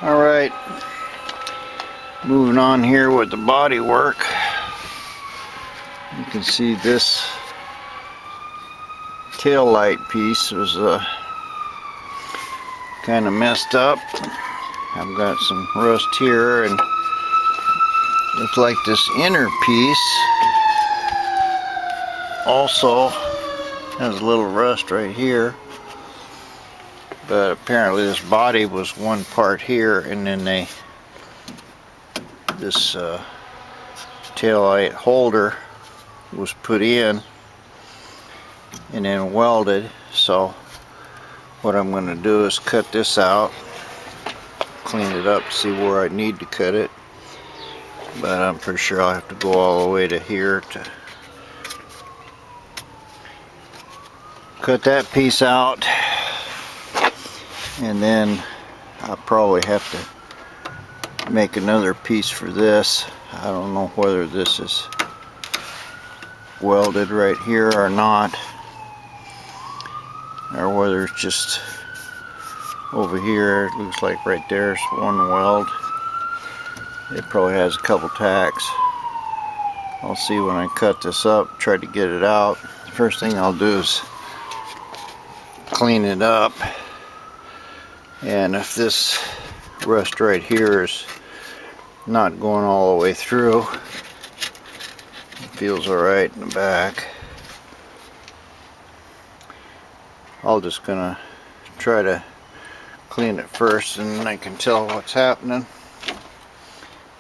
Alright, moving on here with the body work. You can see this tail light piece was kind of messed up. I've got some rust here, and looks like this inner piece also has a little rust right here. But apparently this body was one part here, and then this tail light holder was put in and then welded. So what I'm going to do is cut this out, clean it up, see where I need to cut it. But I'm pretty sure I'll have to go all the way to here to cut that piece out. And then I'll probably have to make another piece for this. I don't know whether this is welded right here or not, or whether it's just over here. It looks like right there's one weld. It probably has a couple tacks. I'll see when I cut this up, try to get it out. The first thing I'll do is clean it up. And if this rust right here is not going all the way through, it feels alright in the back, I'm just gonna try to clean it first, and then I can tell what's happening.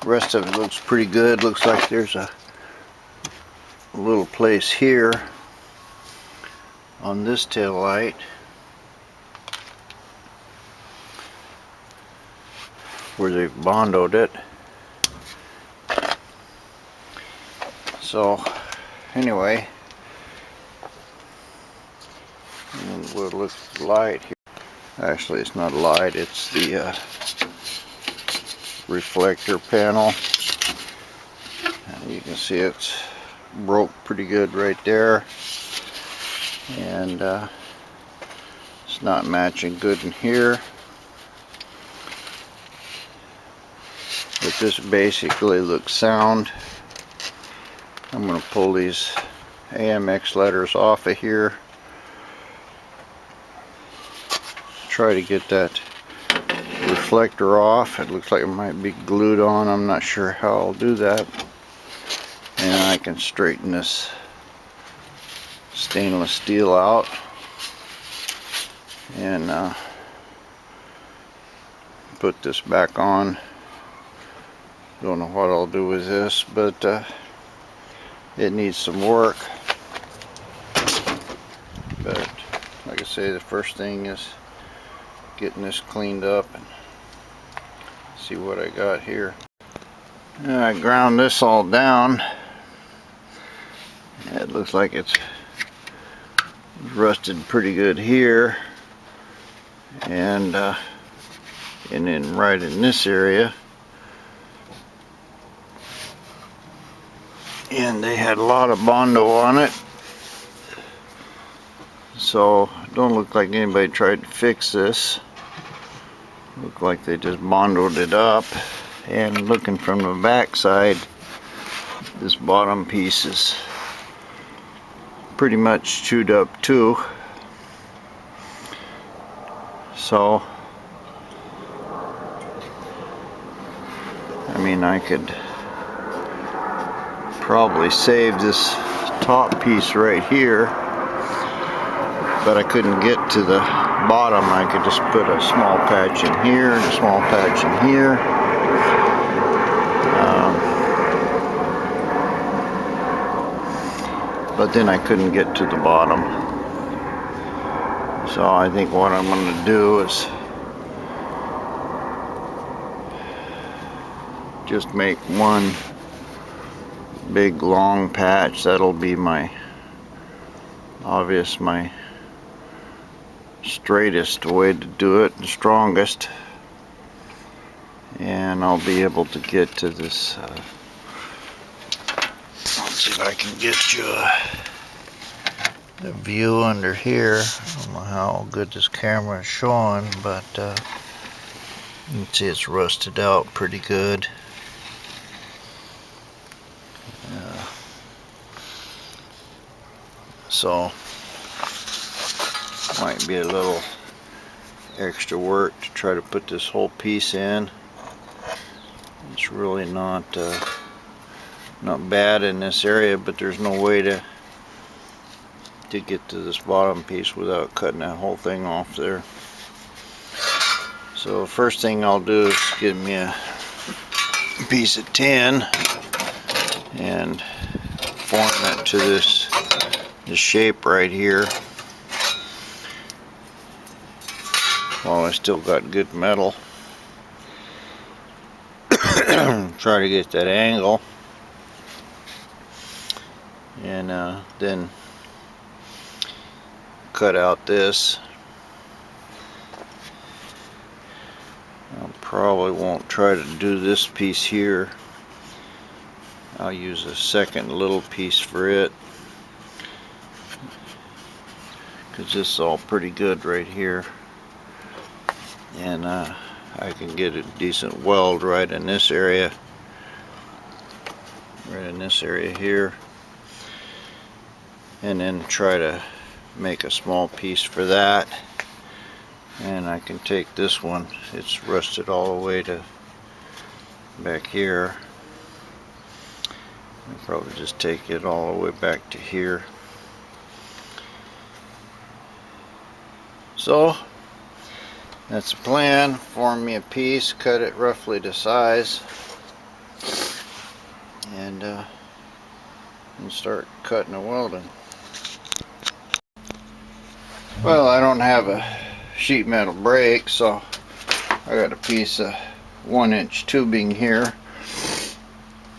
The rest of it looks pretty good. Looks like there's a little place here on this tail light where they've bondoed it. So anyway, we'll look at the light here. Actually, it's not a light, it's the reflector panel. And you can see it's broke pretty good right there, and it's not matching good in here. But this basically looks sound. I'm going to pull these AMX letters off of here. Try to get that reflector off. It looks like it might be glued on. I'm not sure how I'll do that. And I can straighten this stainless steel out. And put this back on. Don't know what I'll do with this, but it needs some work. But like I say, the first thing is getting this cleaned up and see what I got here. And I ground this all down. It looks like it's rusted pretty good here, and then right in this area. And they had a lot of Bondo on it, so it don't look like anybody tried to fix this. Look like they just Bondoed it up. And looking from the back side, this bottom piece is pretty much chewed up too. So I mean, I could probably save this top piece right here, but I couldn't get to the bottom. I could just put a small patch in here and a small patch in here. But then I couldn't get to the bottom. So I think what I'm going to do is just make one big long patch. That'll be my straightest way to do it, the strongest, and I'll be able to get to this. Let's see if I can get you a view under here. I don't know how good this camera is showing, but You can see it's rusted out pretty good. So might be a little extra work to try to put this whole piece in. It's really not bad in this area, but there's no way to get to this bottom piece without cutting that whole thing off there. So first thing I'll do is get me a piece of tin and form it to this shape right here. While I still got good metal, try to get that angle, and then cut out this. I probably won't try to do this piece here. I'll use a second little piece for it, because this is all pretty good right here, and I can get a decent weld right in this area, here, and then try to make a small piece for that. And I can take this one, it's rusted all the way to back here. I'll probably just take it all the way back to here. So that's the plan. Form me a piece, cut it roughly to size, and start cutting and welding. Well, I don't have a sheet metal brake, so I got a piece of 1-inch tubing here,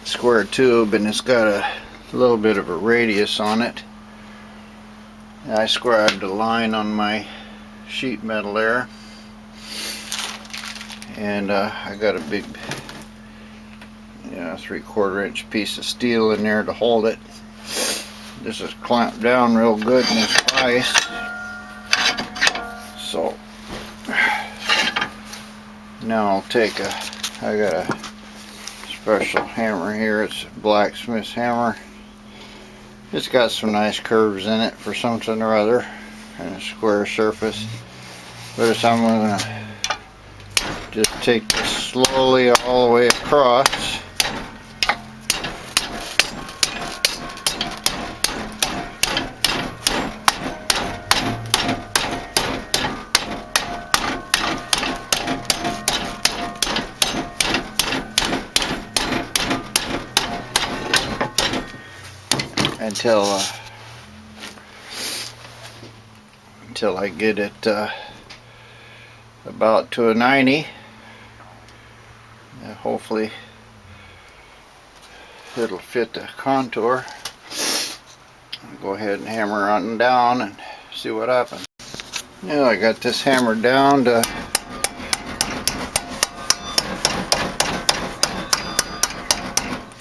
square tube, and it's got a little bit of a radius on it. And I scribed a line on my sheet metal there, and I got a big 3/4 inch piece of steel in there to hold it. This is clamped down real good in this vise. So now I'll take I got a special hammer here. It's a blacksmith's hammer. It's got some nice curves in it for something or other, and a square surface. But I'm going to just take this slowly all the way across. Until I get it about to a 90. Hopefully it'll fit the contour. I'll go ahead and hammer on down and see what happens. Now I got this hammered down to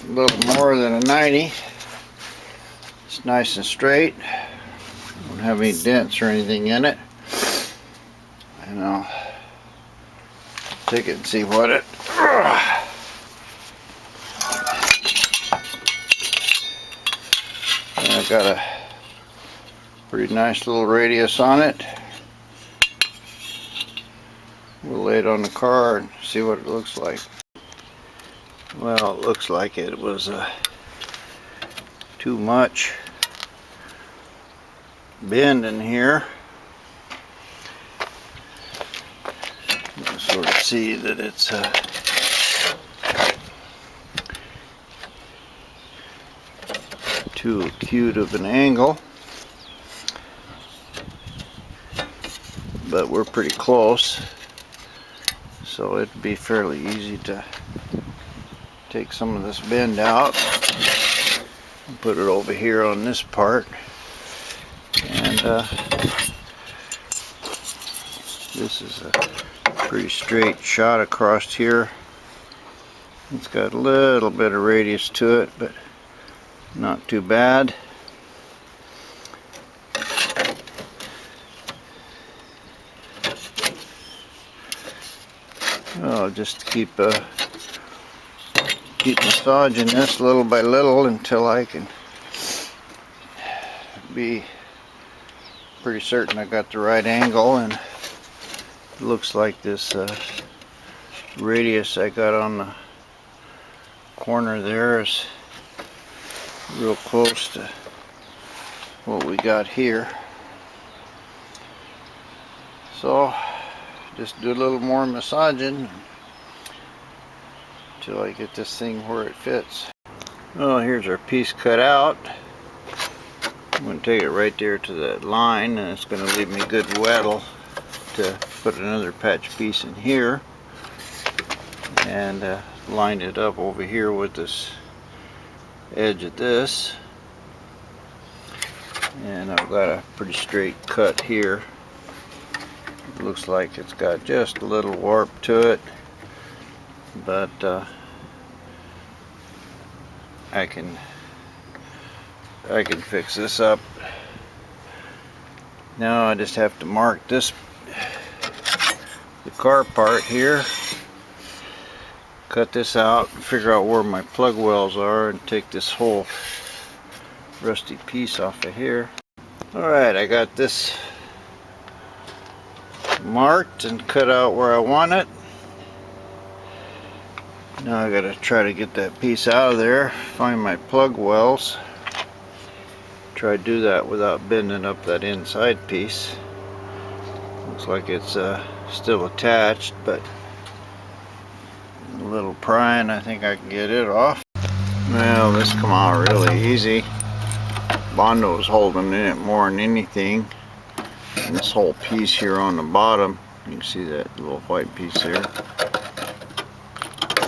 a little more than a 90. It's nice and straight. Don't have any dents or anything in it. And I'll take it and see what it. And I've got a pretty nice little radius on it. We'll lay it on the car and see what it looks like. Well, it looks like it was too much bend in here. You can sort of see that it's too acute of an angle, but we're pretty close, so it'd be fairly easy to take some of this bend out and put it over here on this part. And this is a pretty straight shot across here. It's got a little bit of radius to it, but not too bad. I'll just keep massaging this little by little until I can be pretty certain I got the right angle, and it looks like this radius I got on the corner there is real close to what we got here. So just do a little more massaging until I get this thing where it fits. Well, here's our piece cut out. I'm going to take it right there to that line, and it's going to leave me good weddle to put another patch piece in here, and line it up over here with this edge of this, and I've got a pretty straight cut here. It looks like it's got just a little warp to it, but I can fix this up. Now I just have to mark the car part here, cut this out, and figure out where my plug wells are, and take this whole rusty piece off of here. Alright, I got this marked and cut out where I want it. Now I gotta try to get that piece out of there, find my plug wells. Try to do that without bending up that inside piece. Looks like it's still attached, but a little prying, I think I can get it off. Well, this come out really easy. Bondo was holding in it more than anything. And this whole piece here on the bottom, you can see that little white piece there.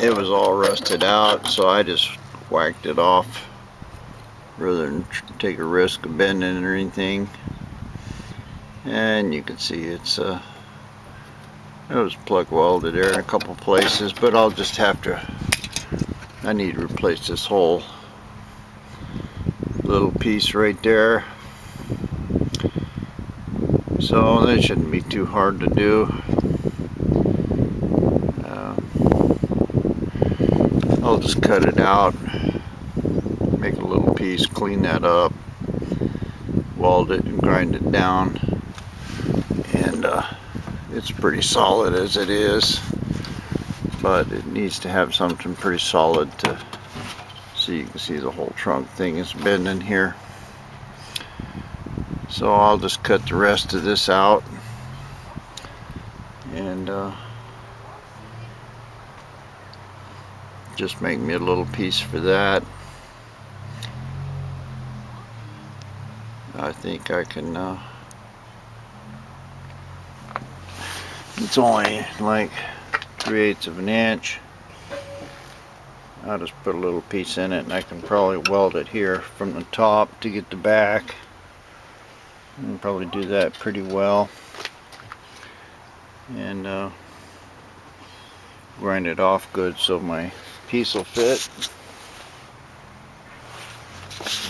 It was all rusted out, so I just whacked it off rather than take a risk of bending or anything. And you can see it was plug welded there in a couple places, but I'll just have to, I need to replace this whole little piece right there. So that shouldn't be too hard to do. I'll just cut it out, make a little piece, clean that up, weld it and grind it down, and it's pretty solid as it is, but it needs to have something pretty solid to, so you can see the whole trunk thing is bending here. So I'll just cut the rest of this out, and just make me a little piece for that. I think I can, it's only like 3/8 of an inch. I'll just put a little piece in it, and I can probably weld it here from the top to get the back. And probably do that pretty well. And grind it off good so my piece will fit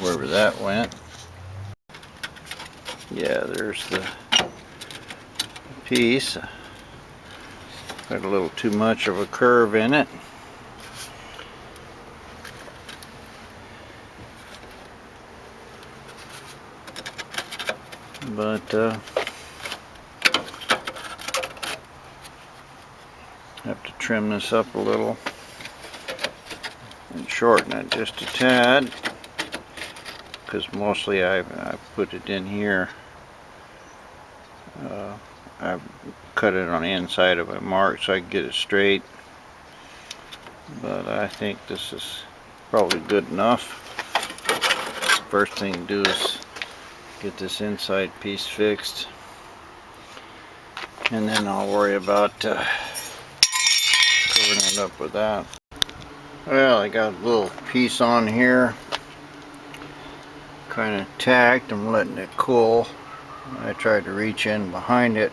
wherever that went. Yeah, there's the piece. Got a little too much of a curve in it. But have to trim this up a little and shorten it just a tad, because mostly I put it in here. I've cut it on the inside of my mark so I can get it straight, but I think this is probably good enough. First thing to do is get this inside piece fixed, and then I'll worry about covering it up with that. Well, I got a little piece on here, kind of tacked. I'm letting it cool. I tried to reach in behind it.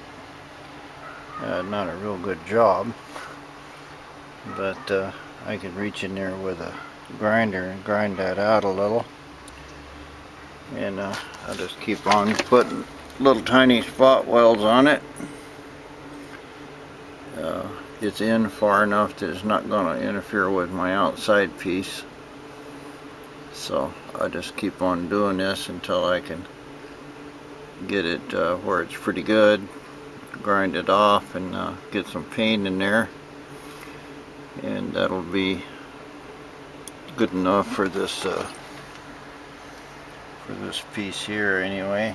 Not a real good job, but I can reach in there with a grinder and grind that out a little. And I'll just keep on putting little tiny spot welds on it. it's in far enough that it's not going to interfere with my outside piece. So I just keep on doing this until I can get it where it's pretty good, grind it off, and get some paint in there, and that'll be good enough for this piece here anyway.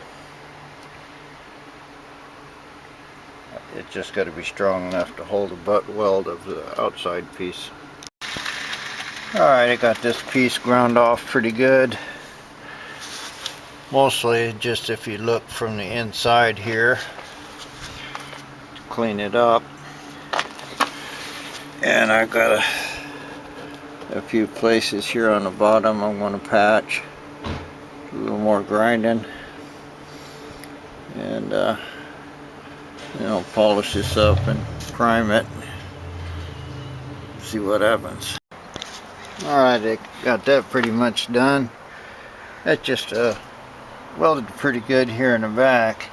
It's just got to be strong enough to hold the butt weld of the outside piece. Alright, I got this piece ground off pretty good. Mostly just if you look from the inside here, to clean it up. And I've got a few places here on the bottom I'm going to patch. A little more grinding. And you know, polish this up and prime it. See what happens. Alright, I got that pretty much done. That just welded pretty good here in the back.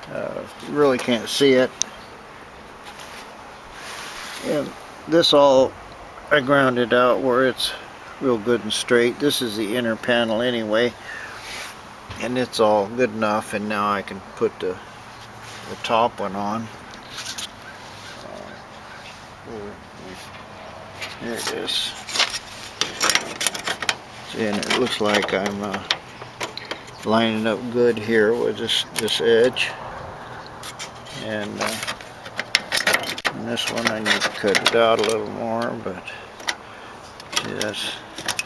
You really can't see it. And this all I grounded out where it's real good and straight. This is the inner panel anyway, and it's all good enough, and now I can put the top one on. There it is. See, and it looks like I'm lining up good here with this edge, and this one I need to cut it out a little more, but see,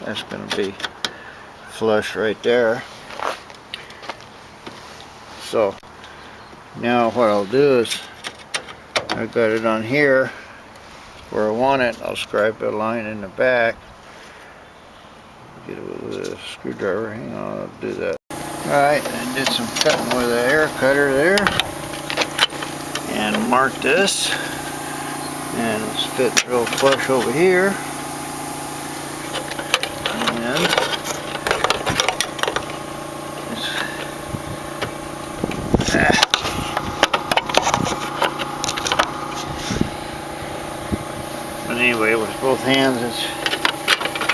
that's going to be flush right there. So now what I'll do is I've got it on here where I want it. I'll scrape a line in the back. Get it with a screwdriver. Hang on, I'll do that. Alright, I did some cutting with an air cutter there. And mark this. And it's fitting real flush over here. And but anyway, with both hands, it's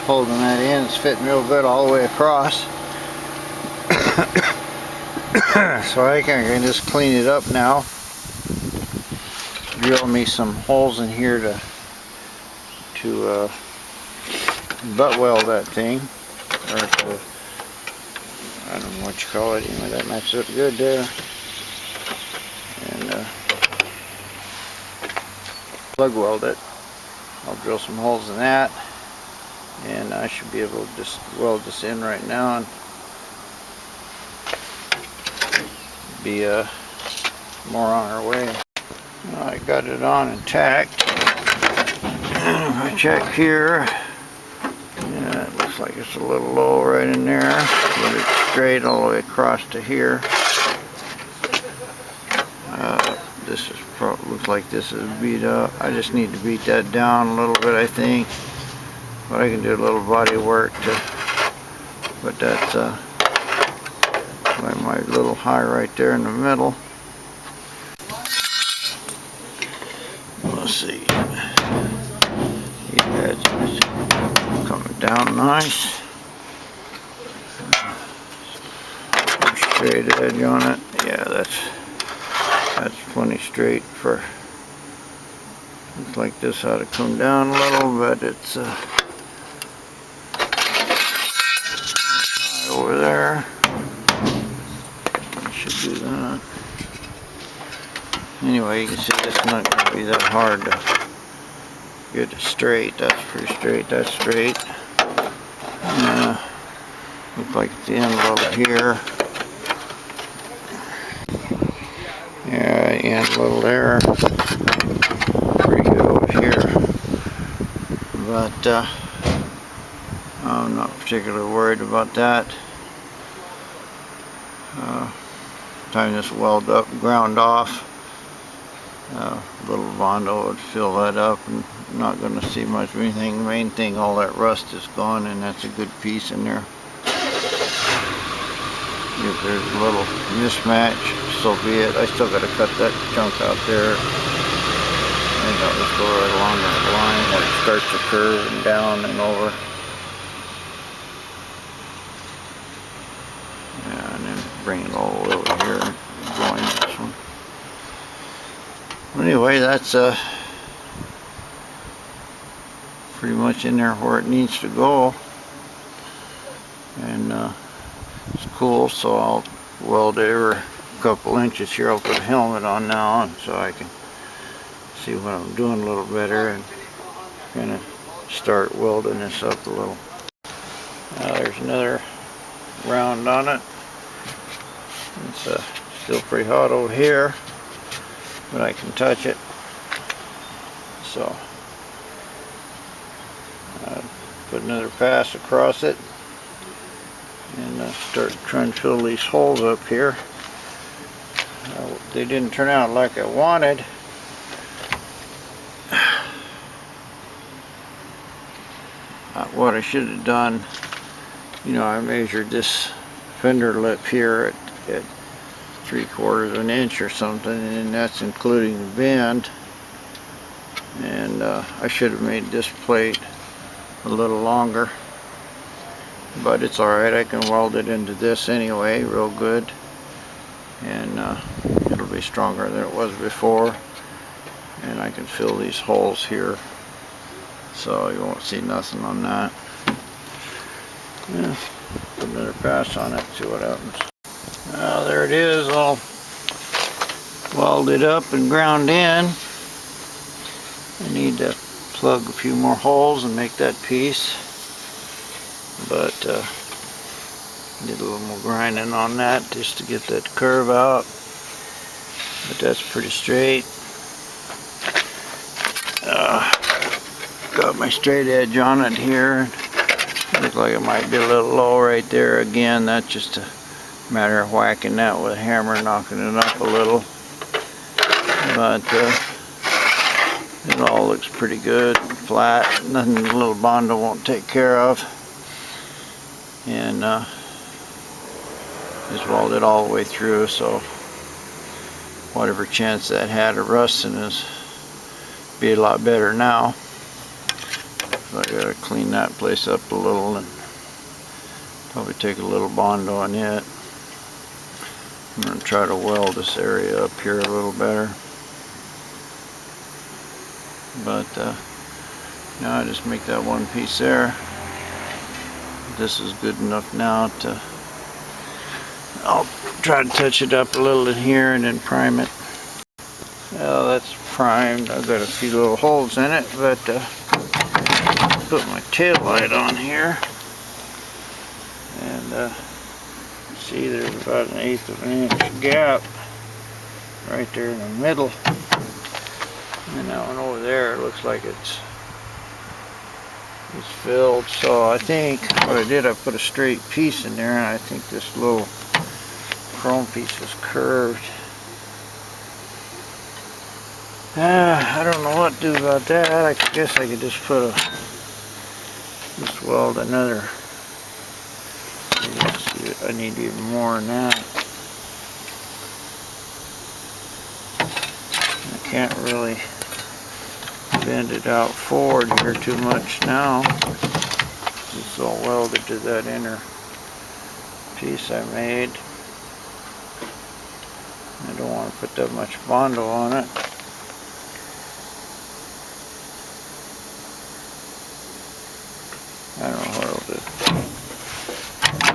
holding that in. It's fitting real good all the way across. So I can just clean it up now. Drill me some holes in here to butt weld that thing, or to, I don't know what you call it. Anyway, that matches up good there. And plug weld it. I'll drill some holes in that, and I should be able to just weld this in right now and be more on our way. I got it on intact. And if I check here, yeah, it looks like it's a little low right in there, but it's straight all the way across to here. This is looks like this is beat up. I just need to beat that down a little bit, I think. But I can do a little body work to put that by my little high right there in the middle. Let's see. The edge is coming down nice. Straight edge on it. Yeah, that's plenty straight for. Looks like this ought to come down a little, but it's high over there. I should do that. Anyway, you can see it's not going to be that hard to get it straight. That's pretty straight. That's straight. Looks like it's the end over here. Yeah, end a little there. Pretty good over here. But I'm not particularly worried about that. Time this weld up, ground off. Little Bondo would fill that up, and not going to see much of anything. The main thing, all that rust is gone, and that's a good piece in there. If there's a little mismatch, so be it. I still got to cut that chunk out there. think I'll just go right along that line where it starts to curve and down and over. Yeah, and then bring it all the way over here and join this one. Anyway, that's pretty much in there where it needs to go, and it's cool. So I'll weld it every couple inches here. I'll put a helmet on now so I can see what I'm doing a little better and kind of start welding this up a little. Now there's another round on it. It's still pretty hot over here, but I can touch it. So put another pass across it and start trying to fill these holes up here. They didn't turn out like I wanted. What I should have done, you know, I measured this fender lip here at 3/4 of an inch or something, and that's including the bend. And I should have made this plate a little longer, but it's alright. I can weld it into this anyway real good, and it'll be stronger than it was before, and I can fill these holes here so you won't see nothing on that. Yeah, put another pass on it, see what happens. There it is, all welded up and ground in. I need to plug a few more holes and make that piece, but did a little more grinding on that just to get that curve out, but that's pretty straight. Got my straight edge on it here. Looks like it might be a little low right there. Again, that's just a matter of whacking that with a hammer, knocking it up a little, but it all looks pretty good, flat, nothing the little Bondo won't take care of. And just welded all the way through, so whatever chance that had of rusting is be a lot better now. So I gotta clean that place up a little and probably take a little Bondo on it. I'm gonna try to weld this area up here a little better. But now I just make that one piece there. This is good enough now to, I'll try to touch it up a little in here and then prime it. Well, that's primed. I've got a few little holes in it, but put my tail light on here, and see, there's about 1/8 of an inch gap right there in the middle. And that one over there looks like it's filled. So I think what I did, I put a straight piece in there, and I think this little chrome piece is curved. I don't know what to do about that. I guess I could just just weld another. I need even more than that. I can't really bend it out forward here too much now. It's all welded to that inner piece I made. I don't want to put that much Bondo on it. I don't know what I'll do.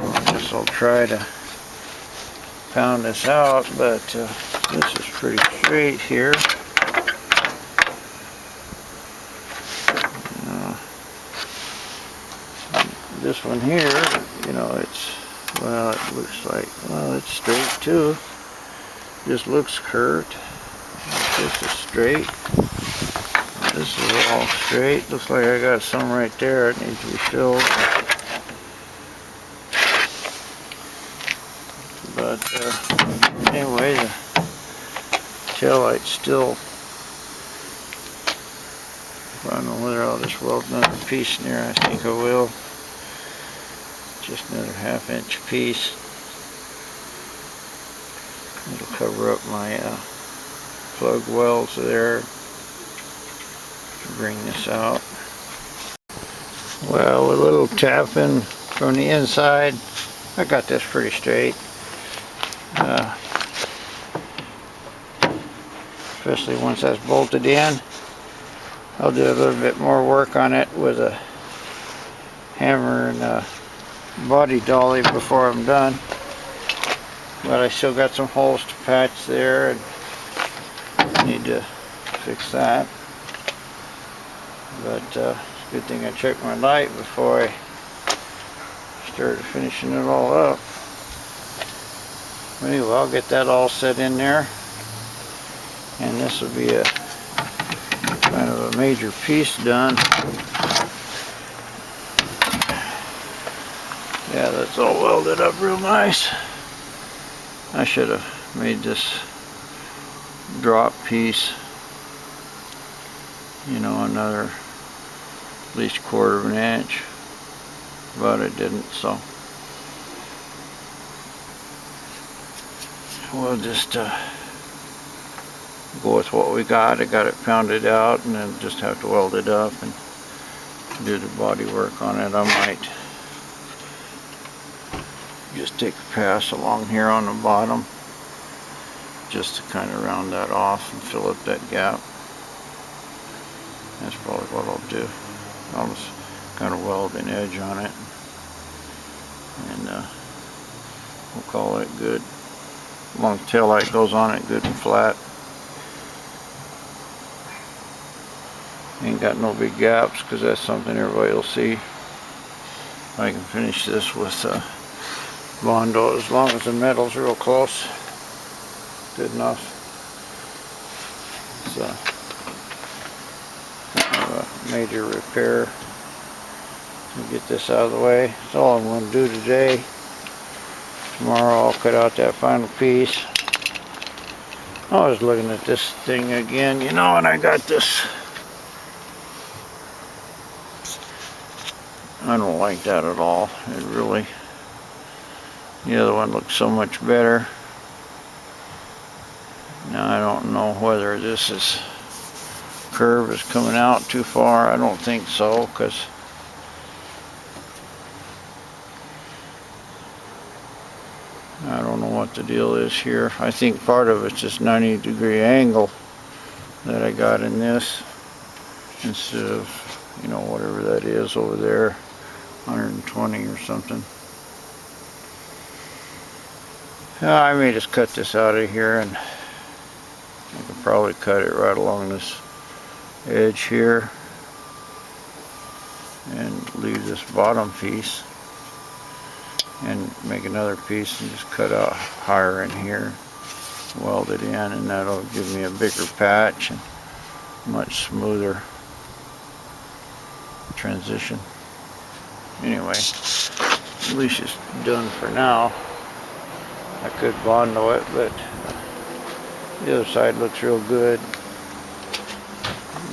I guess I'll try to pound this out, but this is pretty straight here. This one here, you know, it's, well, it looks like, well, it's straight too. Just looks curved. This is straight. This is all straight. Looks like I got some right there. It needs to be filled. But anyway, the tail light's still. I don't know whether I'll just weld another piece in there. I think I will. Just another 1/2 inch piece. It'll cover up my plug welds there. bring this out. Well, a little tapping from the inside, I got this pretty straight. Especially once that's bolted in. I'll do a little bit more work on it with a hammer and a body dolly before I'm done. But I still got some holes to patch there and need to fix that. But it's a good thing I checked my light before I started finishing it all up. Anyway, I'll get that all set in there, and this will be a kind of a major piece done. Yeah, that's all welded up real nice. I should have made this drop piece, you know, another at least 1/4 of an inch, but I didn't, so we'll just go with what we got. I got it pounded out, and then just have to weld it up and do the body work on it. I might just take a pass along here on the bottom just to kind of round that off and fill up that gap. That's probably what I'll do. I'll just kind of weld an edge on it, and we'll call it good. As long as the tail light goes on it good and flat. Ain't got no big gaps, because that's something everybody will see. I can finish this with Bondo as long as the metal's real close. Good enough. It's a major repair to get this out of the way. That's all I'm going to do today. Tomorrow I'll cut out that final piece. I was looking at this thing again, you know, and I got this. I don't like that at all. It really, the other one looks so much better. Now I don't know whether this curve is coming out too far. I don't think so, because I don't know what the deal is here. I think part of it's this 90-degree angle that I got in this, instead of, you know, whatever that is over there, 120 or something. I may just cut this out of here, and I could probably cut it right along this edge here and leave this bottom piece and make another piece and just cut out higher in here, weld it in, and that'll give me a bigger patch and much smoother transition. Anyway, at least it's done for now. I could Bondo it, but the other side looks real good,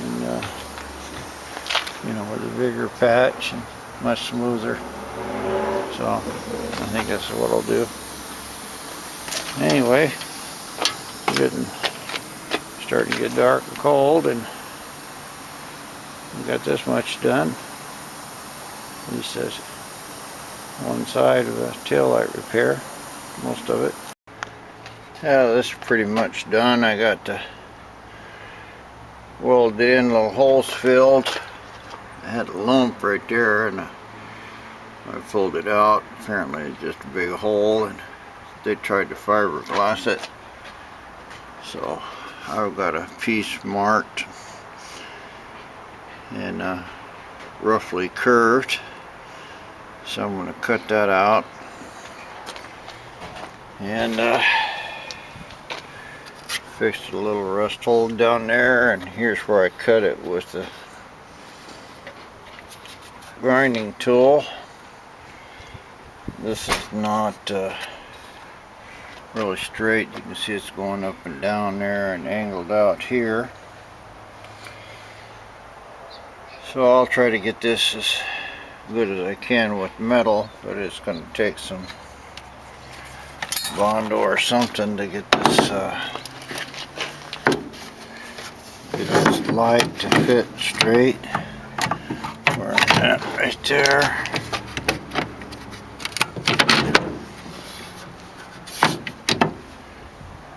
and you know, with a bigger patch and much smoother. So I think that's what I'll do. Anyway, it's starting to get dark and cold, and we got this much done. At least that's one side of a tail light repair, most of it. Yeah, this is pretty much done. I got the welded in, little holes filled. I had a lump right there, and I pulled it out. Apparently it's just a big hole, and they tried to fiberglass it. So I've got a piece marked and roughly curved. So I'm going to cut that out, and fixed a little rust hole down there, and here's where I cut it with the grinding tool. This is not really straight. You can see it's going up and down there and angled out here. So I'll try to get this as good as I can with metal, but it's going to take some Bondo or something to get this light to fit straight. Where I'm at right there.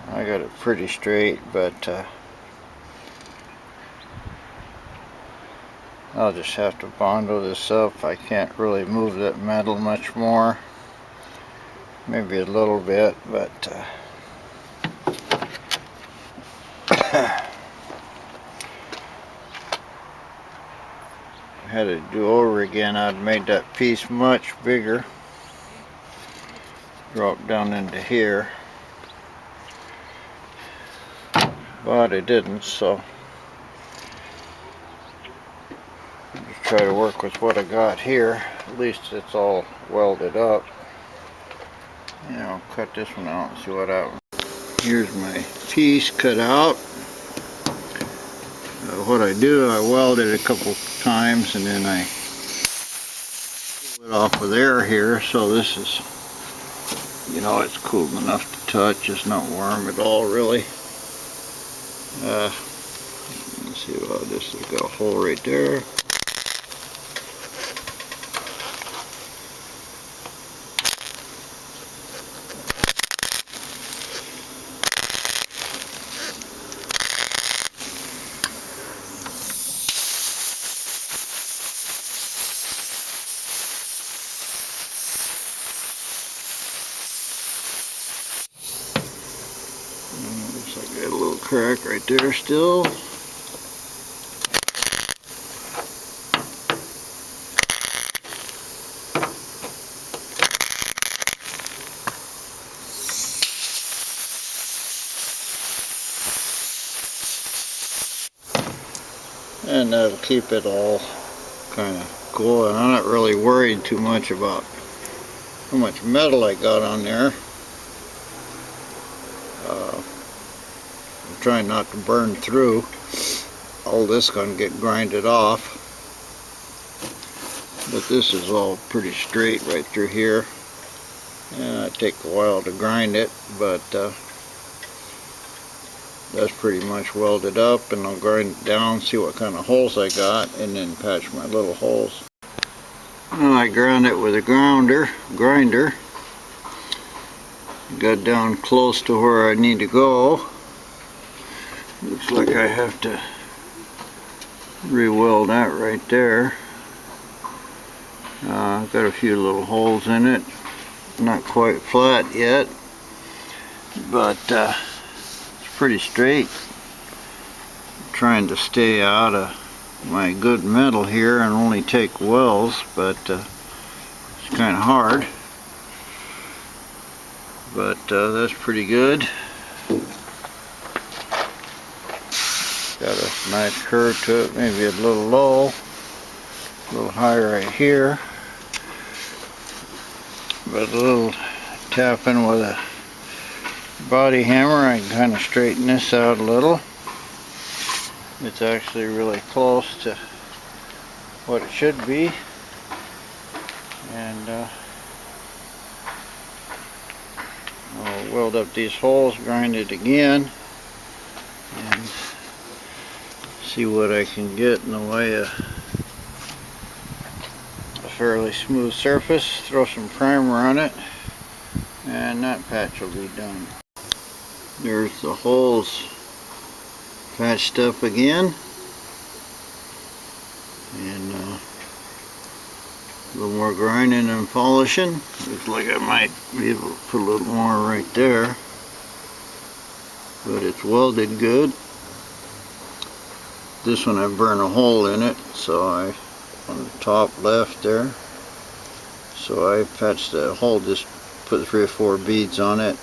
I got it pretty straight, but I'll just have to bondo this up. I can't really move that metal much more. Maybe a little bit, but had to do over again. I'd made that piece much bigger. Drop down into here. But I didn't, so I'll just try to work with what I got here. At least it's all welded up. And I'll cut this one out and see what happens. Here's my piece cut out. What I do, I weld it a couple times and then I pull it off with air here. So this is, you know, it's cool enough to touch. It's not warm at all, really. Let's see, well, this has got a hole right there. Looks like I got a little crack right there still. And that'll keep it all kind of going. I'm not really worried too much about how much metal I got on there. I'm trying not to burn through. All this is going to get grinded off. But this is all pretty straight right through here. And it takes a while to grind it, but that's pretty much welded up, and I'll grind it down, see what kind of holes I got, and then patch my little holes. Well, I ground it with a grinder. Got down close to where I need to go. Looks like I have to re-weld that right there. Got a few little holes in it. Not quite flat yet, but it's pretty straight. I'm trying to stay out of my good metal here and only take welds, but it's kind of hard. But that's pretty good. Got a nice curve to it, maybe a little low, a little higher right here. But a little tapping with a body hammer, I can kind of straighten this out a little. It's actually really close to what it should be. And I'll weld up these holes, grind it again, and see what I can get in the way of a fairly smooth surface. Throw some primer on it, and that patch will be done. There's the holes patched up again, and a little more grinding and polishing. Looks like I might be able to put a little more right there, but it's welded good. This one I burned a hole in it, so I, on the top left there, so I patched the hole, just put 3 or 4 beads on it.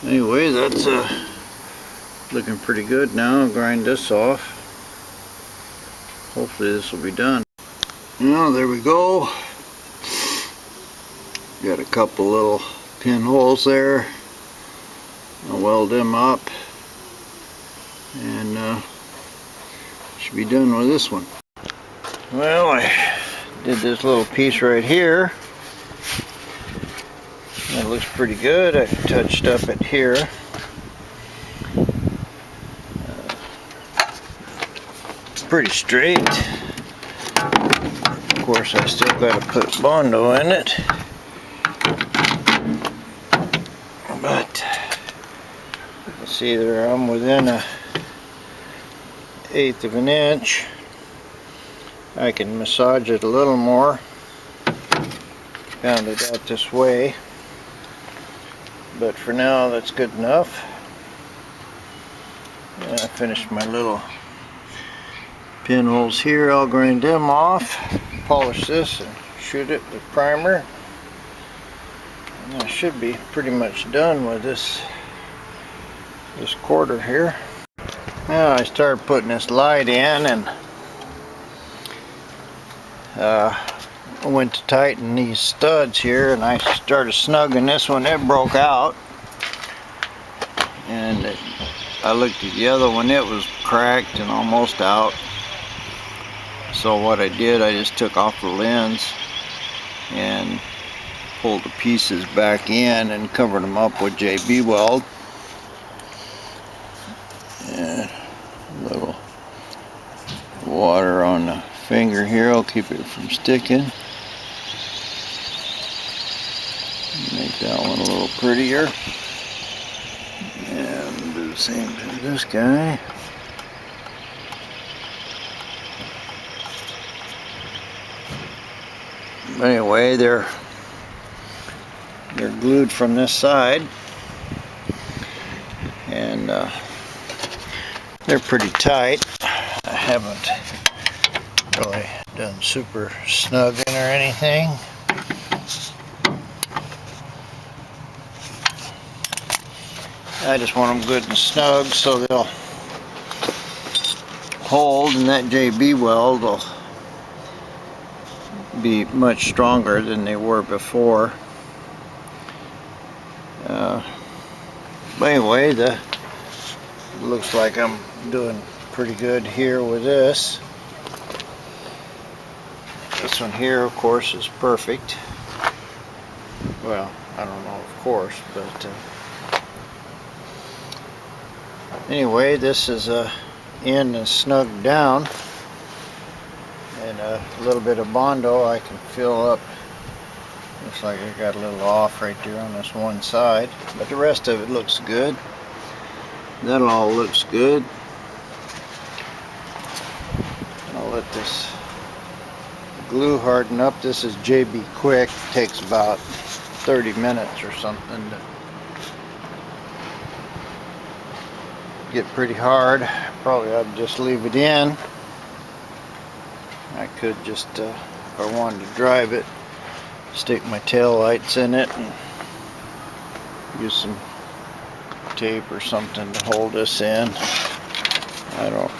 Anyway, that's looking pretty good now. I'll grind this off. Hopefully this will be done. Now there we go. Got a couple little pinholes there. I'll weld them up, and should be done with this one. Well, I did this little piece right here. It looks pretty good. I touched up it here. pretty straight. Of course, I still got to put Bondo in it, but see there, I'm within a 1/8 of an inch. I can massage it a little more, pound it out this way, but for now that's good enough. And I finished my little pinholes here. I'll grind them off, polish this, and shoot it with primer. And I should be pretty much done with this quarter here. Now I started putting this light in, and I went to tighten these studs here, and I started snugging this one. It broke out, and I looked at the other one. It was cracked and almost out. So what I did, I just took off the lens and pulled the pieces back in and covered them up with JB weld. And a little water on the finger here will keep it from sticking. Make that one a little prettier. And do the same to this guy. Anyway, they're glued from this side, and they're pretty tight. I haven't really done super snugging or anything. I just want them good and snug so they'll hold, and that JB weld will be much stronger than they were before. But anyway, it looks like I'm doing pretty good here with this. This one here, of course, is perfect. Well, I don't know, of course, but anyway, this is in and snugged down, and a little bit of Bondo I can fill up. Looks like I got a little off right there on this one side, but the rest of it looks good. That all looks good. I'll let this glue harden up. This is JB Quick. It takes about 30 minutes or something to get pretty hard. Probably I'd just leave it in. I could just, if I wanted to drive it, stick my tail lights in it and use some tape or something to hold this in. I don't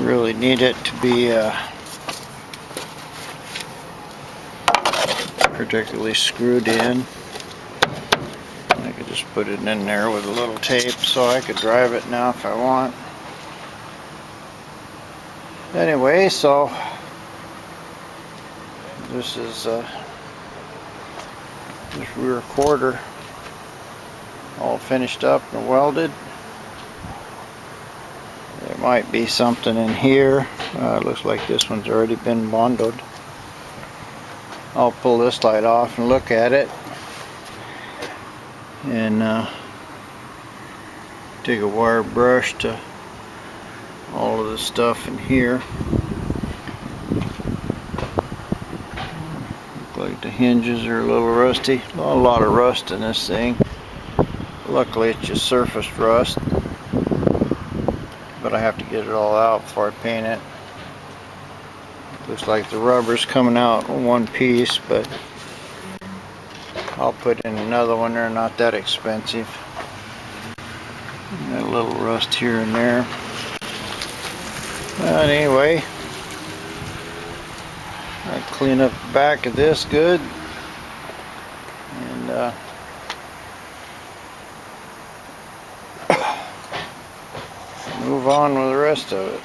really need it to be particularly screwed in. I could just put it in there with a little tape so I could drive it now if I want. Anyway, so this is this rear quarter all finished up and welded. There might be something in here. Looks like this one's already been bondoed. I'll pull this light off and look at it, and take a wire brush to all of the stuff in here. Look like the hinges are a little rusty. A lot of rust in this thing. Luckily it's just surface rust, but I have to get it all out before I paint it. Looks like the rubber's coming out in one piece, but I'll put in another one. They're not that expensive. Got a little rust here and there. But anyway, I clean up the back of this good, and move on with the rest of it.